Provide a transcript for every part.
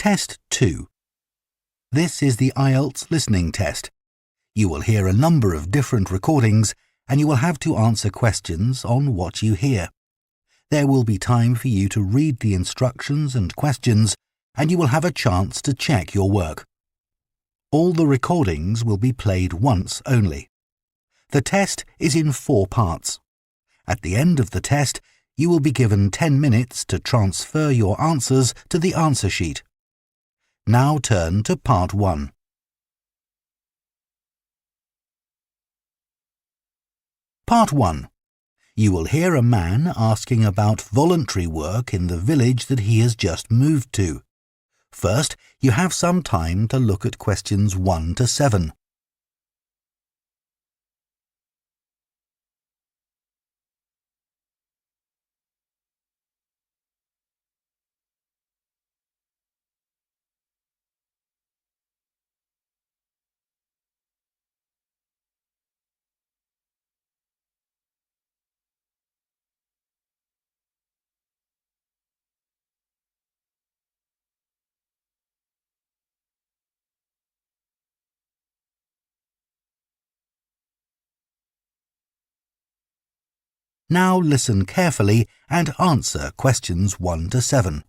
Test 2. This is the IELTS listening test. You will hear a number of different recordings and you will have to answer questions on what you hear. There will be time for you to read the instructions and questions and you will have a chance to check your work. All the recordings will be played once only. The test is in 4 parts. At the end of the test, you will be given 10 minutes to transfer your answers to the answer sheet. Now turn to Part 1. Part 1. You will hear a man asking about voluntary work in the village that he has just moved to. First, you have some time to look at questions 1 to 7. Now listen carefully and answer questions 1 to 7.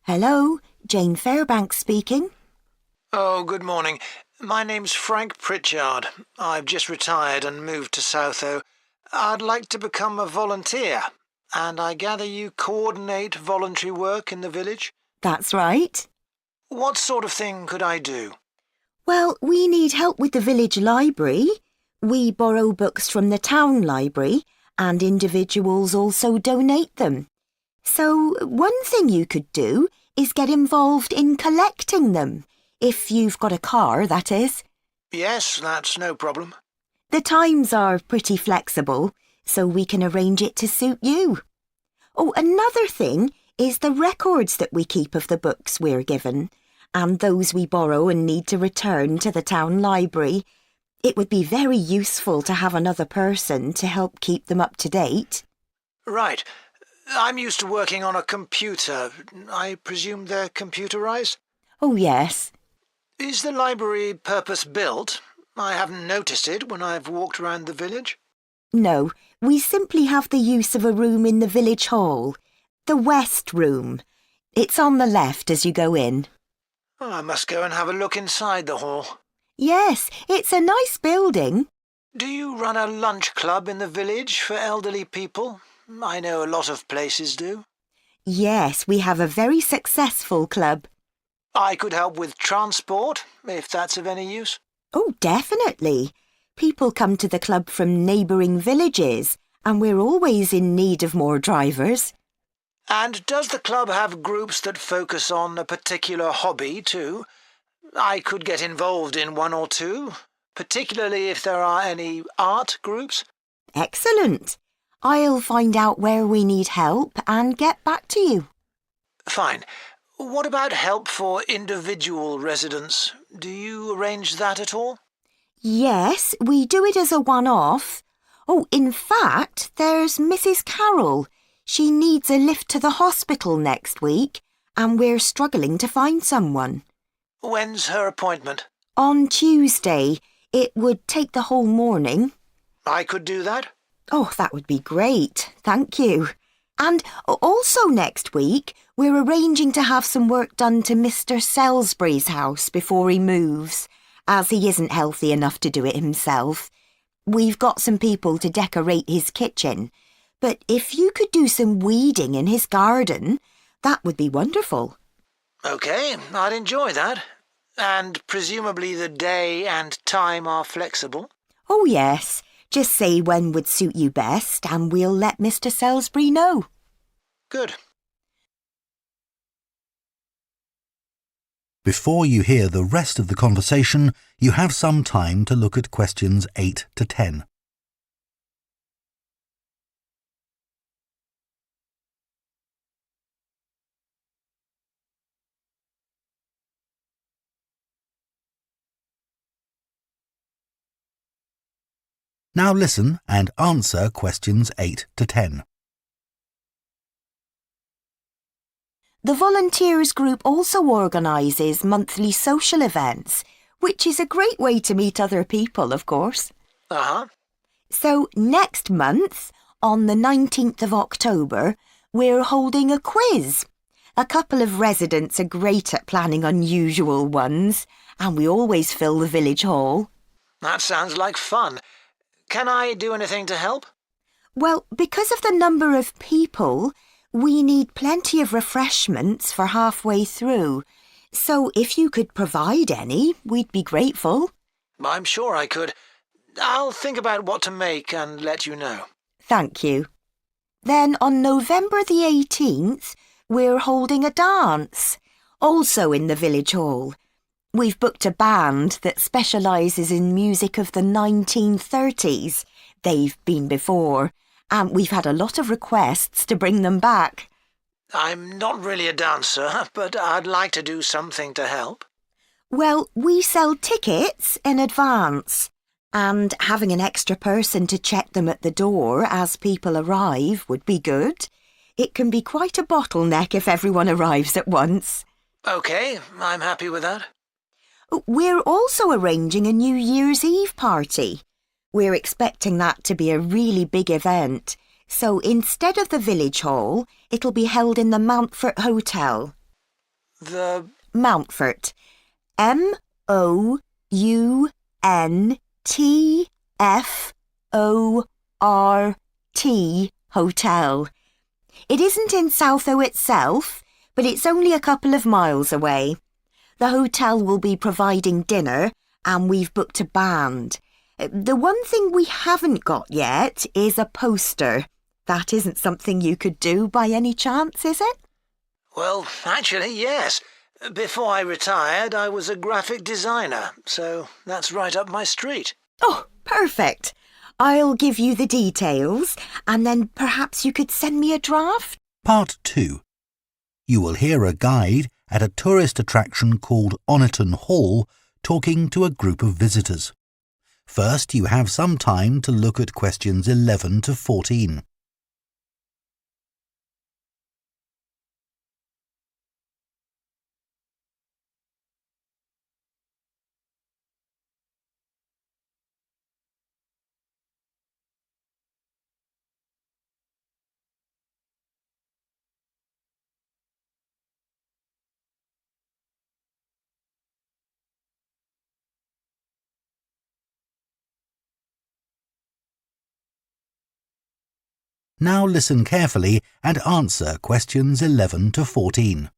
Hello, Jane Fairbanks speaking. Oh, good morning. My name's Frank Pritchard. I've just retired and moved to Southoe. I'd like to become a volunteer, and I gather you coordinate voluntary work in the village? That's right. What sort of thing could I do? Well, we need help with the village library. We borrow books from the town library, and individuals also donate them. So one thing you could do is get involved in collecting them, if you've got a car, that is. Yes, that's no problem. The times are pretty flexible, so we can arrange it to suit you. Oh, another thing is the records that we keep of the books we're given, and those we borrow and need to return to the town library. It would be very useful to have another person to help keep them up to date. Right. I'm used to working on a computer. I presume they're computerized? Oh, yes. Is the library purpose-built? I haven't noticed it when I've walked around the village. No, we simply have the use of a room in the village hall. The West Room. It's on the left as you go in. Oh, I must go and have a look inside the hall. Yes, it's a nice building. Do you run a lunch club in the village for elderly people? I know a lot of places do. Yes, we have a very successful club. I could help with transport, if that's of any use. Oh, definitely. People come to the club from neighbouring villages, and we're always in need of more drivers. And does the club have groups that focus on a particular hobby too? I could get involved in 1 or 2, particularly if there are any art groups. Excellent. I'll find out where we need help and get back to you. Fine. What about help for individual residents? Do you arrange that at all? Yes, we do it as a one-off. Oh, in fact, there's Mrs. Carroll. She needs a lift to the hospital next week, and we're struggling to find someone. When's her appointment? On Tuesday. It would take the whole morning. I could do that? Oh, that would be great. Thank you. And also next week, we're arranging to have some work done to Mr. Salisbury's house before he moves, as he isn't healthy enough to do it himself. We've got some people to decorate his kitchen, but if you could do some weeding in his garden, that would be wonderful. OK, I'd enjoy that. And presumably the day and time are flexible? Oh, yes. Just say when would suit you best and we'll let Mr. Salisbury know. Good. Before you hear the rest of the conversation, you have some time to look at questions 8 to 10. Now listen and answer questions 8 to 10. The volunteers group also organises monthly social events, which is a great way to meet other people, of course. Uh-huh. So next month, on the 19th of October, we're holding a quiz. A couple of residents are great at planning unusual ones, and we always fill the village hall. That sounds like fun. Can I do anything to help? Well, because of the number of people, we need plenty of refreshments for halfway through. So if you could provide any, we'd be grateful. I'm sure I could. I'll think about what to make and let you know. Thank you. Then on November the 18th, we're holding a dance, also in the village hall. We've booked a band that specialises in music of the 1930s. They've been before, and we've had a lot of requests to bring them back. I'm not really a dancer, but I'd like to do something to help. Well, we sell tickets in advance, and having an extra person to check them at the door as people arrive would be good. It can be quite a bottleneck if everyone arrives at once. OK, I'm happy with that. We're also arranging a New Year's Eve party. We're expecting that to be a really big event, so instead of the village hall, it'll be held in the Mountfort Hotel. The... Mountfort. Mountfort Hotel. It isn't in Southoe itself, but it's only a couple of miles away. The hotel will be providing dinner, and we've booked a band. The one thing we haven't got yet is a poster. That isn't something you could do by any chance, is it? Well, actually, yes. Before I retired, I was a graphic designer, so that's right up my street. Oh, perfect. I'll give you the details, and then perhaps you could send me a draft? Part 2. You will hear a guide at a tourist attraction called Oniton Hall talking to a group of visitors. First, you have some time to look at questions 11 to 14. Now listen carefully and answer questions 11 to 14.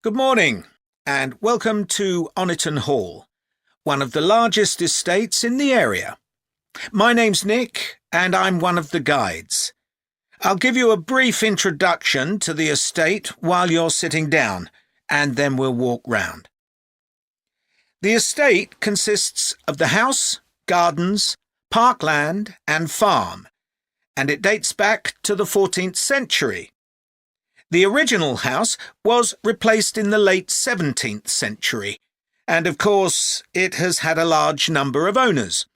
Good morning and welcome to Oniton Hall, one of the largest estates in the area. My name's Nick and I'm one of the guides. I'll give you a brief introduction to the estate while you're sitting down, and then we'll walk round. The estate consists of the house, gardens, parkland and farm, and it dates back to the 14th century. The original house was replaced in the late 17th century, and of course it has had a large number of owners.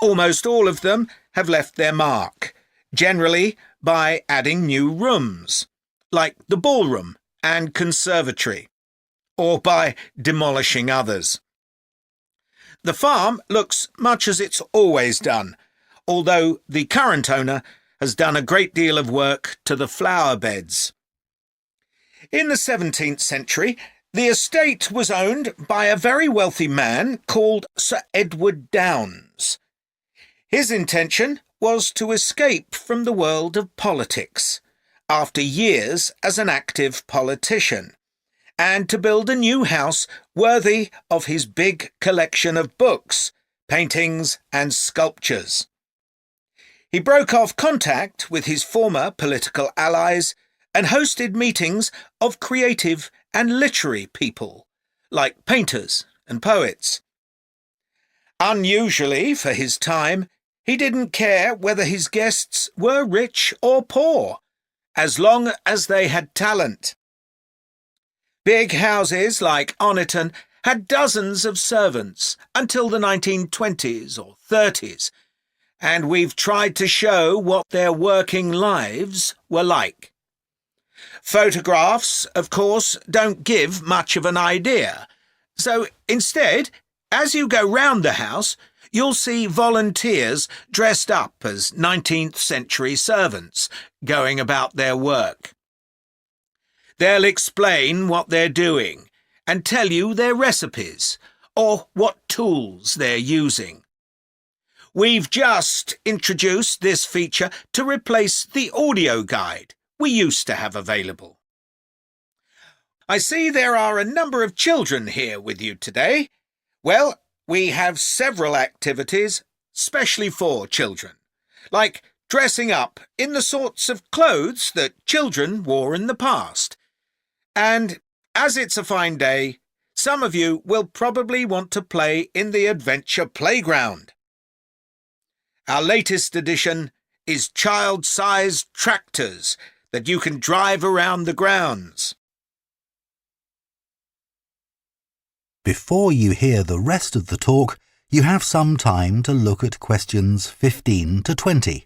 Almost all of them have left their mark, generally by adding new rooms, like the ballroom and conservatory, or by demolishing others. The farm looks much as it's always done, although the current owner has done a great deal of work to the flower beds. In the 17th century, the estate was owned by a very wealthy man called Sir Edward Downes. His intention was to escape from the world of politics, after years as an active politician, and to build a new house worthy of his big collection of books, paintings and sculptures. He broke off contact with his former political allies and hosted meetings of creative and literary people, like painters and poets. Unusually for his time, he didn't care whether his guests were rich or poor, as long as they had talent. Big houses like Oniton had dozens of servants until the 1920s or 30s, and we've tried to show what their working lives were like. Photographs, of course, don't give much of an idea, so instead, as you go round the house, you'll see volunteers dressed up as 19th century servants going about their work. They'll explain what they're doing and tell you their recipes or what tools they're using. We've just introduced this feature to replace the audio guide we used to have available. I see there are a number of children here with you today. Well, we have several activities specially for children, like dressing up in the sorts of clothes that children wore in the past. And as it's a fine day, some of you will probably want to play in the adventure playground. Our latest addition is child-sized tractors that you can drive around the grounds. Before you hear the rest of the talk, you have some time to look at questions 15 to 20.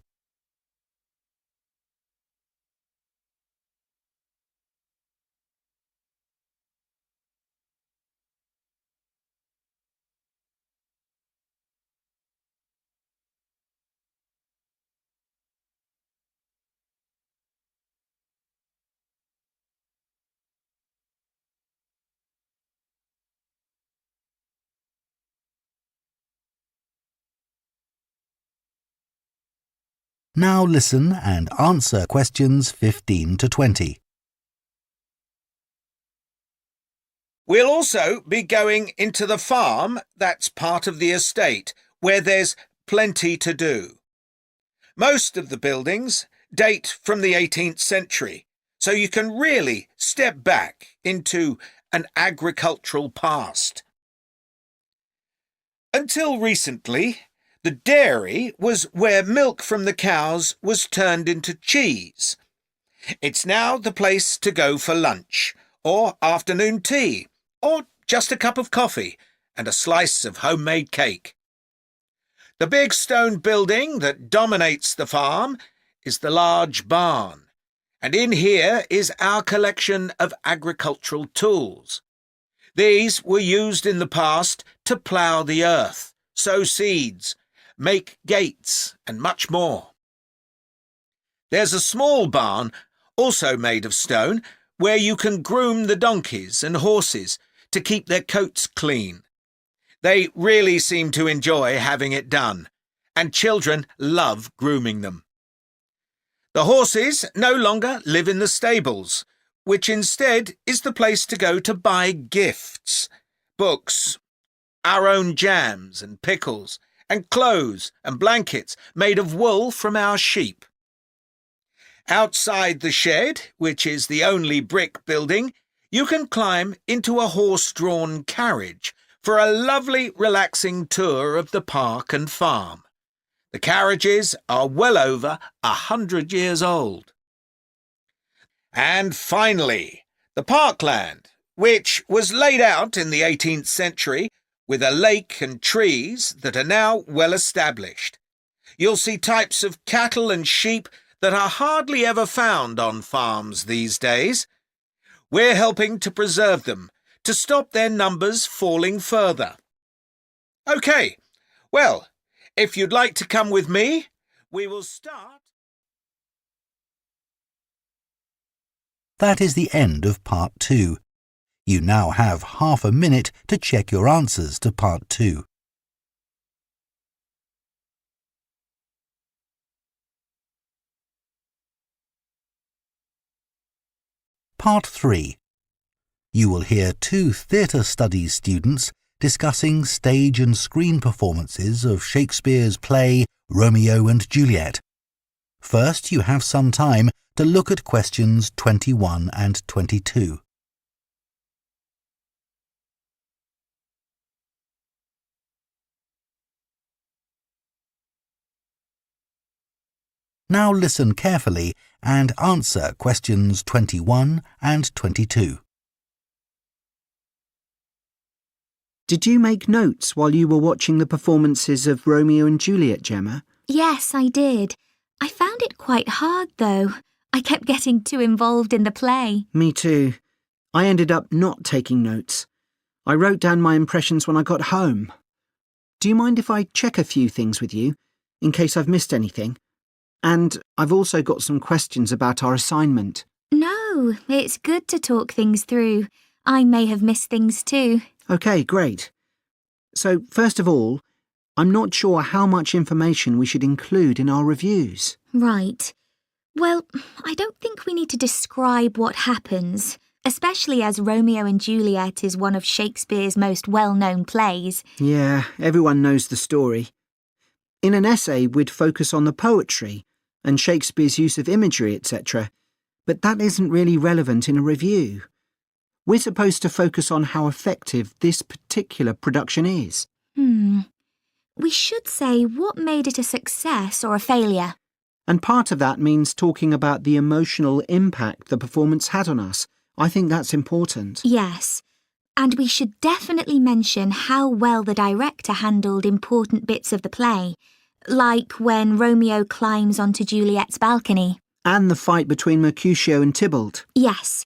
Now listen and answer questions 15 to 20. We'll also be going into the farm that's part of the estate, where there's plenty to do. Most of the buildings date from the 18th century, so you can really step back into an agricultural past. Until recently, the dairy was where milk from the cows was turned into cheese. It's now the place to go for lunch, or afternoon tea, or just a cup of coffee and a slice of homemade cake. The big stone building that dominates the farm is the large barn, and in here is our collection of agricultural tools. These were used in the past to plough the earth, sow seeds, make gates, and much more. There's a small barn, also made of stone, where you can groom the donkeys and horses to keep their coats clean. They really seem to enjoy having it done, and children love grooming them. The horses no longer live in the stables, which instead is the place to go to buy gifts, books, our own jams and pickles, and clothes and blankets made of wool from our sheep. Outside the shed, which is the only brick building, you can climb into a horse-drawn carriage for a lovely, relaxing tour of the park and farm. The carriages are well over 100 years old. And finally, the parkland, which was laid out in the 18th century with a lake and trees that are now well established. You'll see types of cattle and sheep that are hardly ever found on farms these days. We're helping to preserve them, to stop their numbers falling further. OK, well, if you'd like to come with me, we will start. That is the end of Part 2. You now have half a minute to check your answers to Part 2. Part 3. You will hear 2 theatre studies students discussing stage and screen performances of Shakespeare's play Romeo and Juliet. First, you have some time to look at questions 21 and 22. Now listen carefully and answer questions 21 and 22. Did you make notes while you were watching the performances of Romeo and Juliet, Gemma? Yes, I did. I found it quite hard, though. I kept getting too involved in the play. Me too. I ended up not taking notes. I wrote down my impressions when I got home. Do you mind if I check a few things with you, in case I've missed anything? And I've also got some questions about our assignment. No, it's good to talk things through. I may have missed things too. OK, great. So, first of all, I'm not sure how much information we should include in our reviews. Right. Well, I don't think we need to describe what happens, especially as Romeo and Juliet is one of Shakespeare's most well-known plays. Yeah, everyone knows the story. In an essay, we'd focus on the poetry and Shakespeare's use of imagery, etc. But that isn't really relevant in a review. We're supposed to focus on how effective this particular production is. We should say what made it a success or a failure. And part of that means talking about the emotional impact the performance had on us. I think that's important. Yes. And we should definitely mention how well the director handled important bits of the play, like when Romeo climbs onto Juliet's balcony. And the fight between Mercutio and Tybalt. Yes.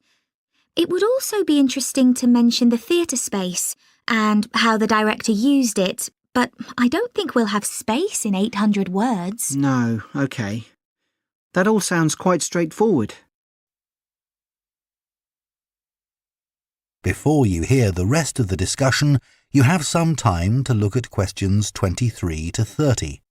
It would also be interesting to mention the theatre space and how the director used it, but I don't think we'll have space in 800 words. No, OK. That all sounds quite straightforward. Before you hear the rest of the discussion, you have some time to look at questions 23 to 30.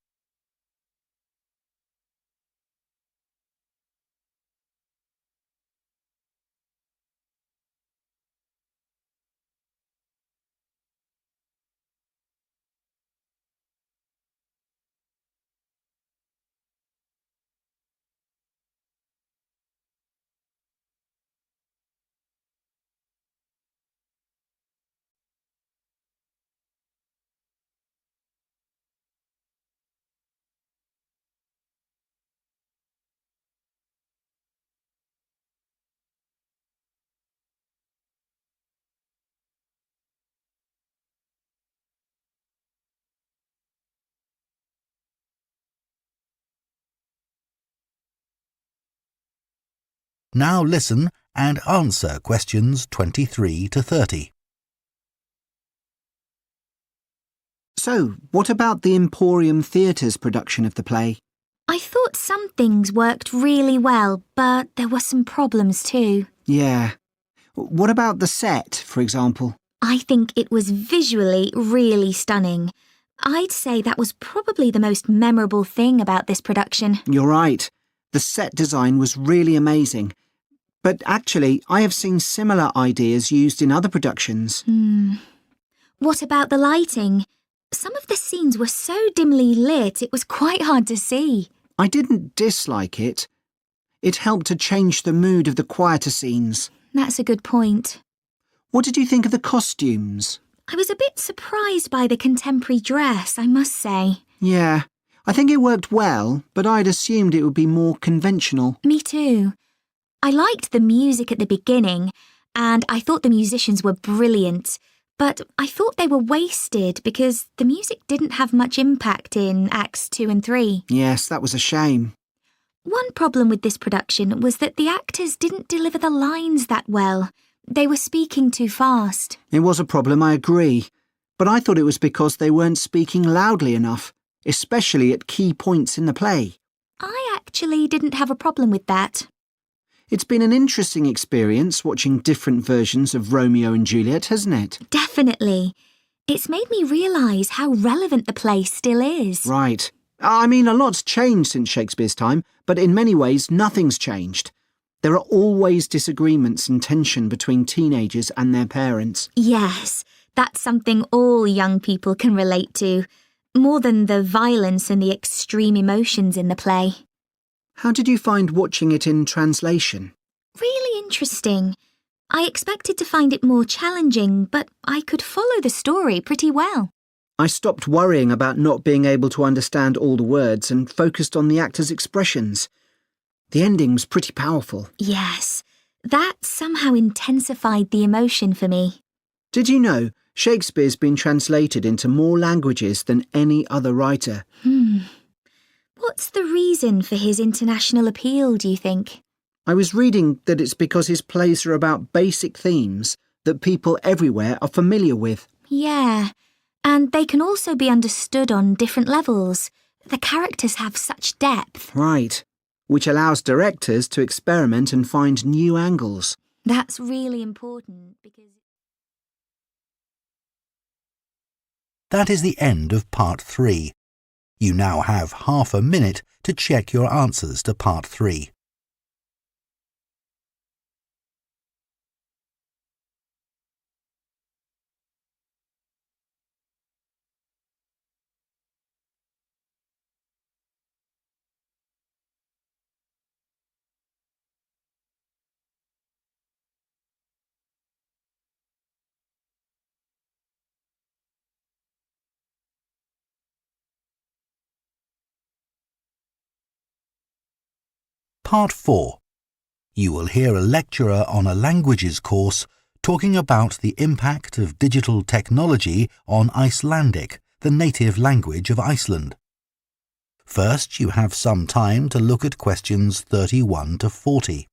Now listen and answer questions 23 to 30. So, what about the Emporium Theatre's production of the play? I thought some things worked really well, but there were some problems too. Yeah. What about the set, for example? I think it was visually really stunning. I'd say that was probably the most memorable thing about this production. You're right. The set design was really amazing. But actually, I have seen similar ideas used in other productions. What about the lighting? Some of the scenes were so dimly lit, it was quite hard to see. I didn't dislike it. It helped to change the mood of the quieter scenes. That's a good point. What did you think of the costumes? I was a bit surprised by the contemporary dress, I must say. Yeah, I think it worked well, but I'd assumed it would be more conventional. Me too. I liked the music at the beginning, and I thought the musicians were brilliant, but I thought they were wasted because the music didn't have much impact in Acts 2 and 3. Yes, that was a shame. One problem with this production was that the actors didn't deliver the lines that well. They were speaking too fast. It was a problem, I agree. But I thought it was because they weren't speaking loudly enough, especially at key points in the play. I actually didn't have a problem with that. It's been an interesting experience watching different versions of Romeo and Juliet, hasn't it? Definitely. It's made me realise how relevant the play still is. Right. I mean, a lot's changed since Shakespeare's time, but in many ways nothing's changed. There are always disagreements and tension between teenagers and their parents. Yes, that's something all young people can relate to, more than the violence and the extreme emotions in the play. How did you find watching it in translation? Really interesting. I expected to find it more challenging, but I could follow the story pretty well. I stopped worrying about not being able to understand all the words and focused on the actors' expressions. The ending was pretty powerful. Yes, that somehow intensified the emotion for me. Did you know Shakespeare's been translated into more languages than any other writer? What's the reason for his international appeal, do you think? I was reading that it's because his plays are about basic themes that people everywhere are familiar with. Yeah, and they can also be understood on different levels. The characters have such depth. Right, which allows directors to experiment and find new angles. That's really important because... That is the end of part 3. You now have half a minute to check your answers to part 3. Part 4. You will hear a lecturer on a languages course talking about the impact of digital technology on Icelandic, the native language of Iceland. First, you have some time to look at questions 31 to 40.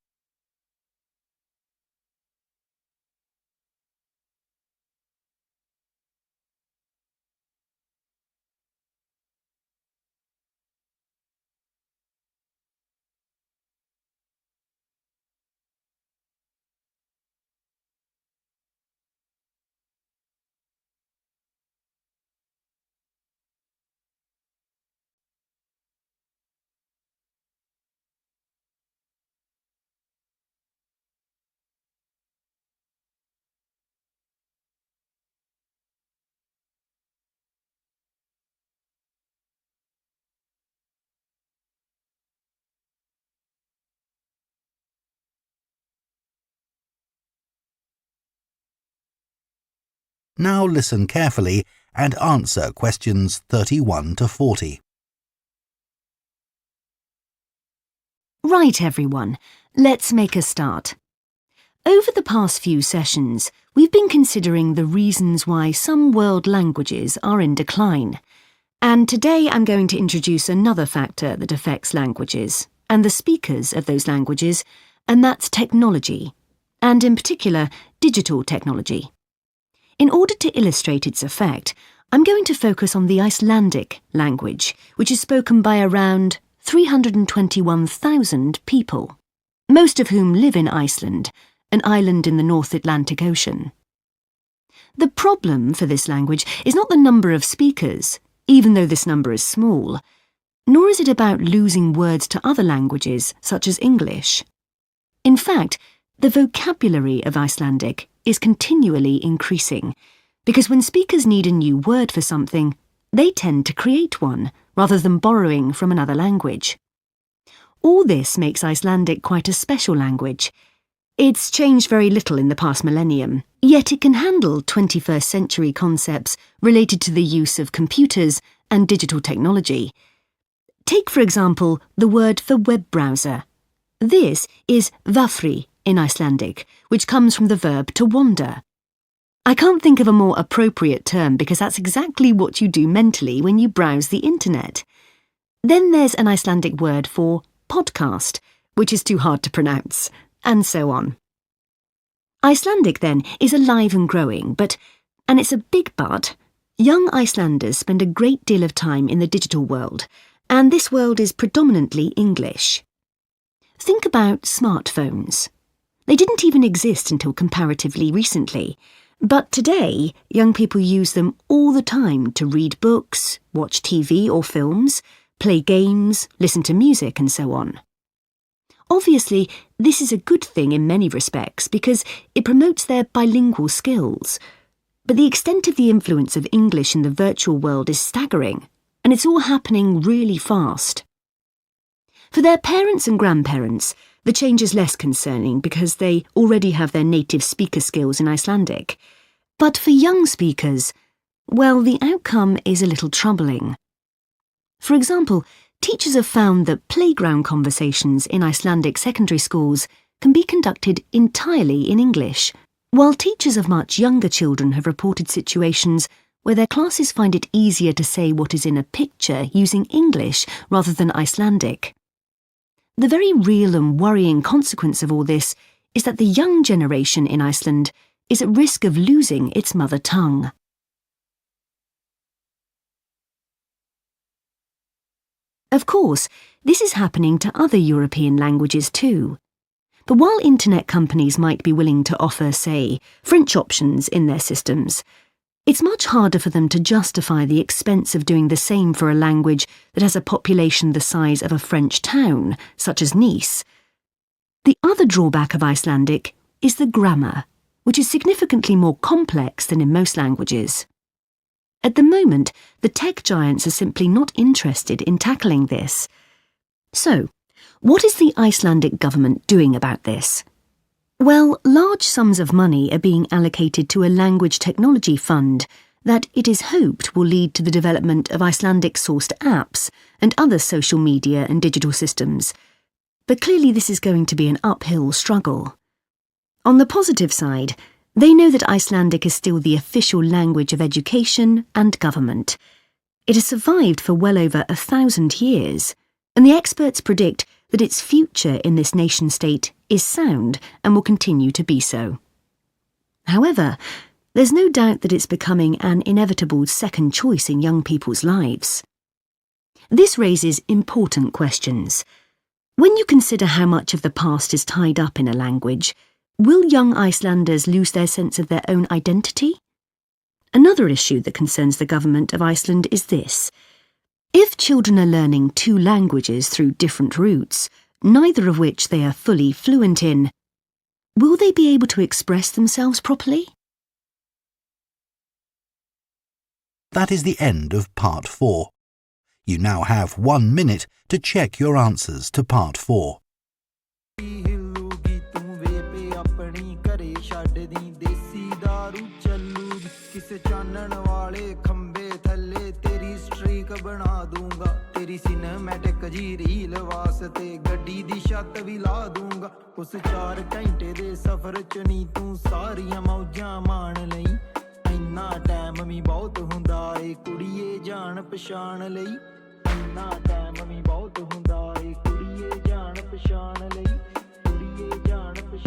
Now listen carefully and answer questions 31 to 40. Right, everyone, let's make a start. Over the past few sessions, we've been considering the reasons why some world languages are in decline. And today I'm going to introduce another factor that affects languages and the speakers of those languages, and that's technology, and in particular, digital technology. In order to illustrate its effect, I'm going to focus on the Icelandic language, which is spoken by around 321,000 people, most of whom live in Iceland, an island in the North Atlantic Ocean. The problem for this language is not the number of speakers, even though this number is small, nor is it about losing words to other languages, such as English. In fact, the vocabulary of Icelandic is continually increasing, because when speakers need a new word for something, they tend to create one, rather than borrowing from another language. All this makes Icelandic quite a special language. It's changed very little in the past millennium, yet it can handle 21st century concepts related to the use of computers and digital technology. Take, for example, the word for web browser. This is vafri in Icelandic, which comes from the verb to wander. I can't think of a more appropriate term because that's exactly what you do mentally when you browse the internet. Then there's an Icelandic word for podcast, which is too hard to pronounce, and so on. Icelandic, then, is alive and growing, and it's a big but, young Icelanders spend a great deal of time in the digital world, and this world is predominantly English. Think about smartphones. They didn't even exist until comparatively recently, but today young people use them all the time to read books, watch TV or films, play games, listen to music and so on. Obviously, this is a good thing in many respects because it promotes their bilingual skills, but the extent of the influence of English in the virtual world is staggering, and it's all happening really fast. For their parents and grandparents, the change is less concerning because they already have their native speaker skills in Icelandic. But for young speakers, well, the outcome is a little troubling. For example, teachers have found that playground conversations in Icelandic secondary schools can be conducted entirely in English, while teachers of much younger children have reported situations where their classes find it easier to say what is in a picture using English rather than Icelandic. The very real and worrying consequence of all this is that the young generation in Iceland is at risk of losing its mother tongue. Of course, this is happening to other European languages too. But while internet companies might be willing to offer, say, French options in their systems, it's much harder for them to justify the expense of doing the same for a language that has a population the size of a French town, such as Nice. The other drawback of Icelandic is the grammar, which is significantly more complex than in most languages. At the moment, the tech giants are simply not interested in tackling this. So, what is the Icelandic government doing about this? Well, large sums of money are being allocated to a language technology fund that it is hoped will lead to the development of Icelandic-sourced apps and other social media and digital systems. But clearly this is going to be an uphill struggle. On the positive side, they know that Icelandic is still the official language of education and government. It has survived for well over 1,000 years, and the experts predict that its future in this nation-state is sound and will continue to be so. However, there's no doubt that it's becoming an inevitable second choice in young people's lives. This raises important questions. When you consider how much of the past is tied up in a language, will young Icelanders lose their sense of their own identity? Another issue that concerns the government of Iceland is this. If children are learning two languages through different routes, neither of which they are fully fluent in, will they be able to express themselves properly? That is the end of Part 4. You now have 1 minute to check your answers to Part 4. ਬਣਾ ਦੂੰਗਾ ਤੇਰੀ cinematic ਜੀ reel ਵਾਸਤੇ ਗੱਡੀ ਦੀ ਛੱਤ ਵੀ ਲਾ ਦੂੰਗਾ ਉਸ 4 ਘੰਟੇ ਦੇ ਸਫ਼ਰ ਚ ਨੀ ਤੂੰ ਸਾਰੀਆਂ ਮੌਜਾਂ ਮਾਣ ਲਈ ਇੰਨਾ ਟਾਈਮ ਵੀ ਬਹੁਤ ਹੁੰਦਾ ਏ ਕੁੜੀਏ ਜਾਣ ਪਛਾਣ ਲਈ ਇੰਨਾ ਟਾਈਮ ਵੀ ਬਹੁਤ ਹੁੰਦਾ ਏ ਕੁੜੀਏ ਜਾਣ ਪਛਾਣ ਲਈ ਕੁੜੀਏ ਜਾਣ ਪਛਾਣ